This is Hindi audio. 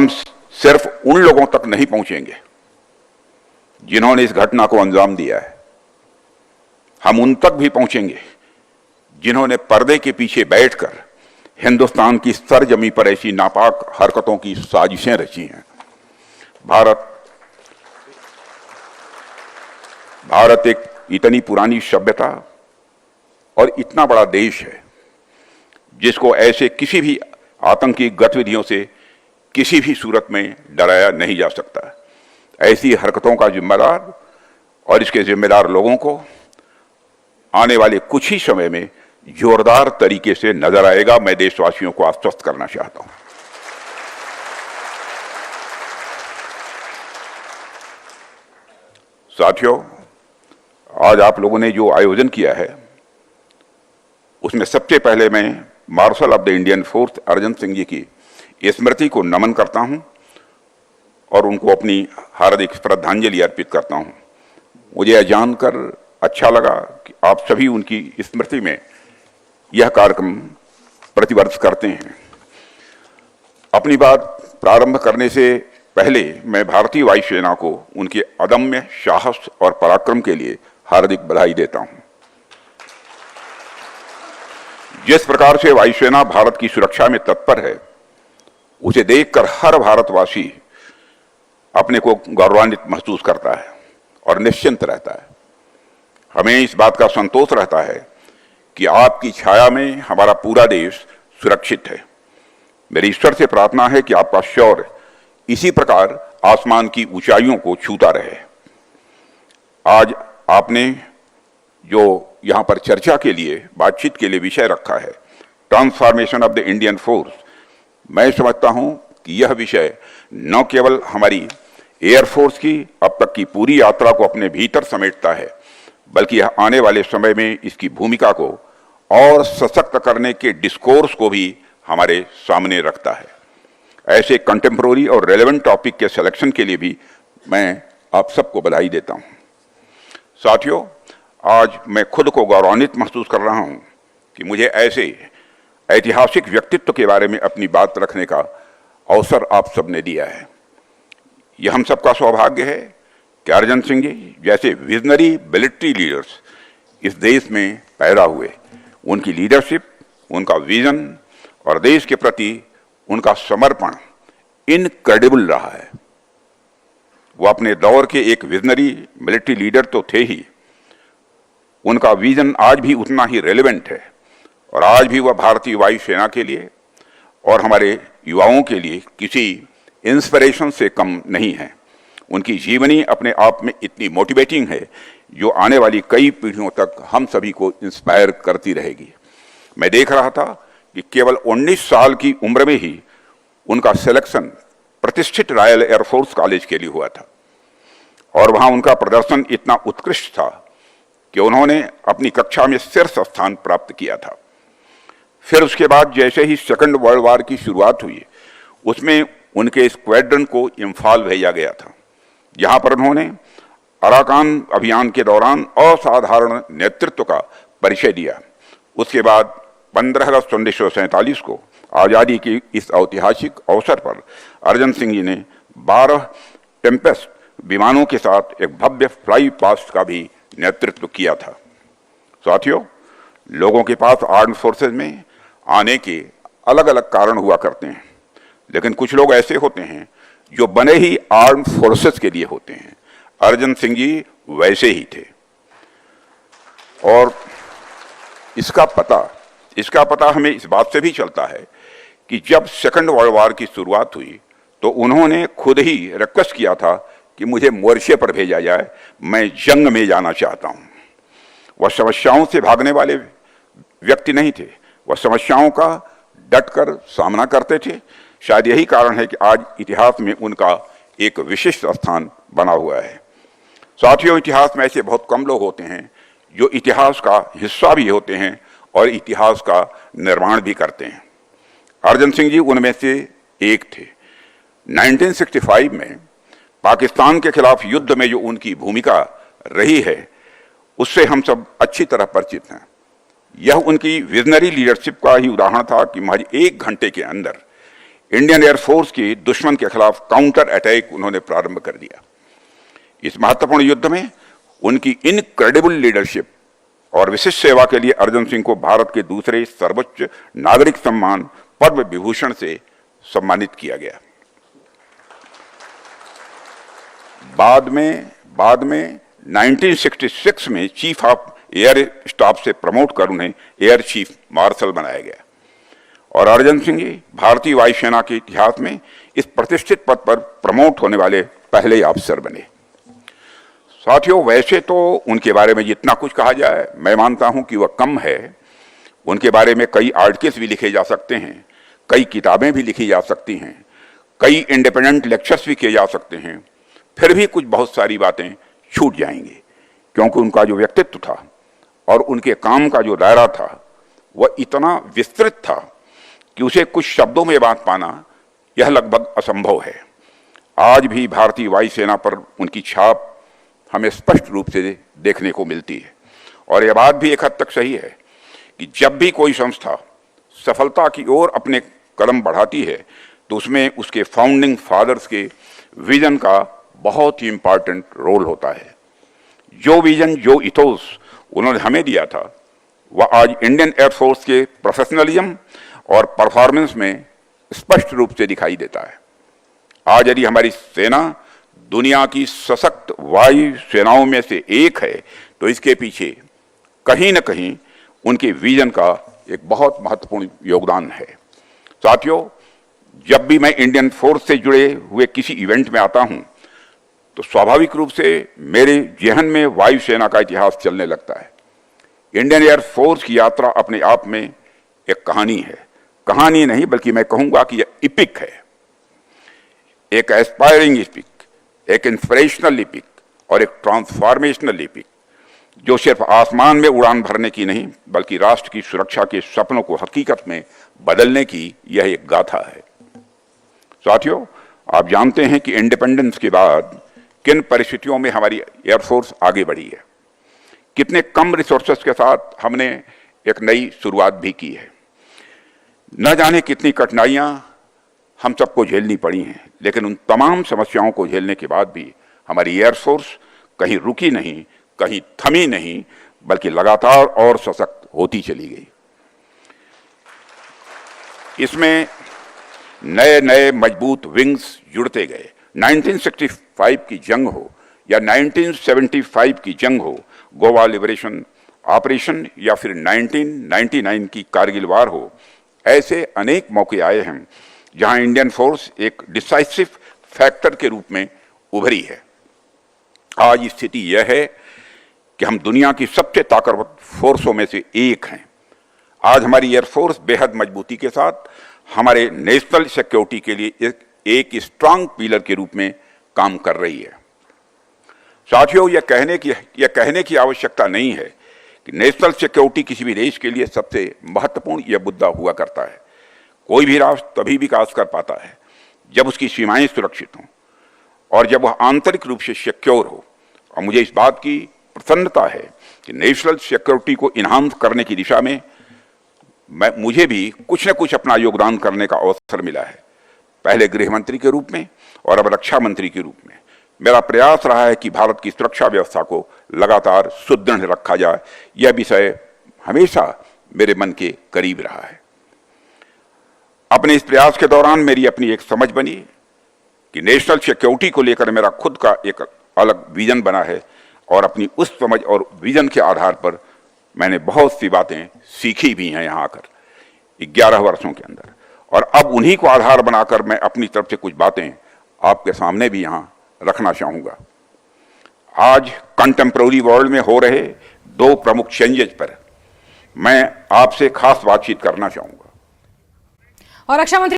हम सिर्फ उन लोगों तक नहीं पहुंचेंगे जिन्होंने इस घटना को अंजाम दिया है, हम उन तक भी पहुंचेंगे जिन्होंने पर्दे के पीछे बैठकर हिंदुस्तान की सरजमी पर ऐसी नापाक हरकतों की साजिशें रची हैं। भारत एक इतनी पुरानी सभ्यता और इतना बड़ा देश है जिसको ऐसे किसी भी आतंकी गतिविधियों से किसी भी सूरत में डराया नहीं जा सकता। ऐसी हरकतों का जिम्मेदार और इसके जिम्मेदार लोगों को आने वाले कुछ ही समय में जोरदार तरीके से नजर आएगा। मैं देशवासियों को आश्वस्त करना चाहता हूं। साथियों, आज आप लोगों ने जो आयोजन किया है उसमें सबसे पहले मैं marshal of the Indian force Arjan Singh ji की स्मृति को नमन करता हूं और उनको अपनी हार्दिक श्रद्धांजलि अर्पित करता हूं। मुझे यह जानकर अच्छा लगा कि आप सभी उनकी स्मृति में यह कार्यक्रम प्रतिवर्ष करते हैं। अपनी बात प्रारंभ करने से पहले मैं भारतीय वायुसेना को उनके अदम्य साहस और पराक्रम के लिए हार्दिक बधाई देता हूं। जिस प्रकार से वायुसेना भारत की सुरक्षा में तत्पर है, उसे देखकर हर भारतवासी अपने को गौरवान्वित महसूस करता है और निश्चिंत रहता है। हमें इस बात का संतोष रहता है कि आपकी छाया में हमारा पूरा देश सुरक्षित है। मेरी ईश्वर से प्रार्थना है कि आपका शौर्य इसी प्रकार आसमान की ऊंचाइयों को छूता रहे। आज आपने जो यहां पर चर्चा के लिए, बातचीत के लिए विषय रखा है, transformation of the Indian force, मैं समझता हूं कि यह विषय न केवल हमारी एयरफोर्स की अब तक की पूरी यात्रा को अपने भीतर समेटता है, बल्कि यह आने वाले समय में इसकी भूमिका को और सशक्त करने के डिस्कोर्स को भी हमारे सामने रखता है। ऐसे कंटेम्प्रोरी और रेलेवेंट टॉपिक के सिलेक्शन के लिए भी मैं आप सबको बधाई देता हूं। साथियों, आज मैं खुद को गौरवान्वित महसूस कर रहा हूं कि मुझे ऐसे ऐतिहासिक व्यक्तित्व के बारे में अपनी बात रखने का अवसर आप सबने दिया है। यह हम सबका सौभाग्य है कि अर्जन सिंह जी जैसे विजनरी मिलिट्री लीडर्स इस देश में पैदा हुए। उनकी लीडरशिप, उनका विजन और देश के प्रति उनका समर्पण इनक्रेडिबल रहा है। वो अपने दौर के एक विजनरी मिलिट्री लीडर तो थे ही, उनका विजन आज भी उतना ही रेलेवेंट है और आज भी वह भारतीय वायुसेना के लिए और हमारे युवाओं के लिए किसी इंस्पिरेशन से कम नहीं है। उनकी जीवनी अपने आप में इतनी मोटिवेटिंग है जो आने वाली कई पीढ़ियों तक हम सभी को इंस्पायर करती रहेगी। मैं देख रहा था कि केवल 19 साल की उम्र में ही उनका सिलेक्शन प्रतिष्ठित रॉयल एयरफोर्स कॉलेज के लिए हुआ था और वहां उनका प्रदर्शन इतना उत्कृष्ट था कि उन्होंने अपनी कक्षा में शीर्ष स्थान प्राप्त किया था। फिर उसके बाद जैसे ही सेकंड वर्ल्ड वॉर की शुरुआत हुई, उसमें उनके स्क्वाड्रन को इम्फाल भेजा गया था, जहां पर उन्होंने अराकान अभियान के दौरान असाधारण नेतृत्व का परिचय दिया। उसके बाद 15 अगस्त 1947 को आज़ादी की इस ऐतिहासिक अवसर पर अर्जन सिंह जी ने 12 टेम्पेस्ट विमानों के साथ एक भव्य फ्लाई पास्ट का भी नेतृत्व किया था। साथियों, लोगों के पास आर्म्ड फोर्सेज में आने के अलग अलग कारण हुआ करते हैं, लेकिन कुछ लोग ऐसे होते हैं जो बने ही आर्म्ड फोर्सेस के लिए होते हैं। अर्जन सिंह जी वैसे ही थे और इसका पता हमें इस बात से भी चलता है कि जब सेकंड वर्ल्ड वॉर की शुरुआत हुई तो उन्होंने खुद ही रिक्वेस्ट किया था कि मुझे मोर्चे पर भेजा जाए, मैं जंग में जाना चाहता हूं। वह समस्याओं से भागने वाले व्यक्ति नहीं थे, वह समस्याओं का डटकर सामना करते थे। शायद यही कारण है कि आज इतिहास में उनका एक विशिष्ट स्थान बना हुआ है। साथियों, इतिहास में ऐसे बहुत कम लोग होते हैं जो इतिहास का हिस्सा भी होते हैं और इतिहास का निर्माण भी करते हैं। अर्जन सिंह जी उनमें से एक थे। 1965 में पाकिस्तान के खिलाफ युद्ध में जो उनकी भूमिका रही है, उससे हम सब अच्छी तरह परिचित हैं। यह उनकी विजनरी लीडरशिप का ही उदाहरण था कि महज 1 घंटे के अंदर इंडियन एयरफोर्स की दुश्मन के खिलाफ काउंटर अटैक उन्होंने प्रारंभ कर दिया। इस महत्वपूर्ण युद्ध में उनकी इनक्रेडिबल लीडरशिप और विशिष्ट सेवा के लिए अर्जन सिंह को भारत के दूसरे सर्वोच्च नागरिक सम्मान पद्म विभूषण से सम्मानित किया गया। बाद में 1966 में चीफ ऑफ एयर स्टाफ से प्रमोट कर उन्हें एयर चीफ मार्शल बनाया गया और अर्जन सिंह जी भारतीय वायुसेना के इतिहास में इस प्रतिष्ठित पद पर प्रमोट होने वाले पहले अफसर बने। साथियों, वैसे तो उनके बारे में जितना कुछ कहा जाए मैं मानता हूं कि वह कम है। उनके बारे में कई आर्टिकल्स भी लिखे जा सकते हैं, कई किताबें भी लिखी जा सकती हैं, कई इंडिपेंडेंट लेक्चर्स भी किए जा सकते हैं, फिर भी कुछ बहुत सारी बातें छूट जाएंगी क्योंकि उनका जो व्यक्तित्व था और उनके काम का जो दायरा था वह इतना विस्तृत था कि उसे कुछ शब्दों में बात पाना यह लगभग असंभव है। आज भी भारतीय वायुसेना पर उनकी छाप हमें स्पष्ट रूप से देखने को मिलती है और यह बात भी एक हद तक सही है कि जब भी कोई संस्था सफलता की ओर अपने कदम बढ़ाती है तो उसमें उसके फाउंडिंग फादर्स के विजन का बहुत ही इंपॉर्टेंट रोल होता है। जो विजन, जो इथोस उन्होंने हमें दिया था वह आज इंडियन एयरफोर्स के प्रोफेशनलिज्म और परफॉर्मेंस में स्पष्ट रूप से दिखाई देता है। आज यदि हमारी सेना दुनिया की सशक्त वायु सेनाओं में से एक है तो इसके पीछे कहीं न कहीं उनके विजन का एक बहुत महत्वपूर्ण योगदान है। साथियों, जब भी मैं इंडियन फोर्स से जुड़े हुए किसी इवेंट में आता हूं तो स्वाभाविक रूप से मेरे जहन में वायुसेना का इतिहास चलने लगता है। इंडियन एयरफोर्स की यात्रा अपने आप में एक कहानी है। कहानी नहीं बल्कि मैं कहूंगा कि यह इपिक है, एक एस्पायरिंग इपिक, एक इंस्पिरेशनल इपिक और एक ट्रांसफॉर्मेशनल इपिक जो सिर्फ आसमान में उड़ान भरने की नहीं बल्कि राष्ट्र की सुरक्षा के सपनों को हकीकत में बदलने की यह एक गाथा है। साथियों, आप जानते हैं कि इंडिपेंडेंस के बाद किन परिस्थितियों में हमारी एयरफोर्स आगे बढ़ी है, कितने कम रिसोर्सेस के साथ हमने एक नई शुरुआत भी की है। न जाने कितनी कठिनाइयां हम सबको झेलनी पड़ी हैं, लेकिन उन तमाम समस्याओं को झेलने के बाद भी हमारी एयरफोर्स कहीं रुकी नहीं, कहीं थमी नहीं, बल्कि लगातार और सशक्त होती चली गई। इसमें नए नए मजबूत विंग्स जुड़ते गए। 1965 की जंग हो या 1975 की जंग हो, गोवा लिबरेशन ऑपरेशन या फिर 1999 की कारगिल वार हो, ऐसे अनेक मौके आए हैं जहां इंडियन फोर्स एक डिसाइसिव फैक्टर के रूप में उभरी है। आज स्थिति यह है कि हम दुनिया की सबसे ताकतवर फोर्सों में से एक हैं। आज हमारी एयरफोर्स बेहद मजबूती के साथ हमारे नेशनल सिक्योरिटी के लिए एक स्ट्रांग पिलर के रूप में काम कर रही है। साथियों, यह कहने की आवश्यकता नहीं है कि नेशनल सिक्योरिटी किसी भी देश के लिए सबसे महत्वपूर्ण यह मुद्दा हुआ करता है। कोई भी राष्ट्र तभी विकास कर पाता है जब उसकी सीमाएं सुरक्षित हों और जब वह आंतरिक रूप से सिक्योर हो। और मुझे इस बात की प्रसन्नता है कि नेशनल सिक्योरिटी को इन्हांस करने की दिशा में मुझे भी कुछ न कुछ अपना योगदान करने का अवसर मिला है, पहले गृह मंत्री के रूप में और अब रक्षा मंत्री के रूप में। मेरा प्रयास रहा है कि भारत की सुरक्षा व्यवस्था को लगातार सुदृढ़ रखा जाए। यह विषय हमेशा मेरे मन के करीब रहा है। अपने इस प्रयास के दौरान मेरी अपनी एक समझ बनी कि नेशनल सिक्योरिटी को लेकर मेरा खुद का एक अलग विजन बना है और अपनी उस समझ और विजन के आधार पर मैंने बहुत सी बातें सीखी भी हैं यहाँ आकर 11 वर्षों के अंदर, और अब उन्हीं को आधार बनाकर मैं अपनी तरफ से कुछ बातें आपके सामने भी यहाँ रखना चाहूँगा। आज कंटेम्प्रेरी वर्ल्ड में हो रहे 2 प्रमुख चेंजेस पर मैं आपसे खास बातचीत करना चाहूँगा। और रक्षा मंत्री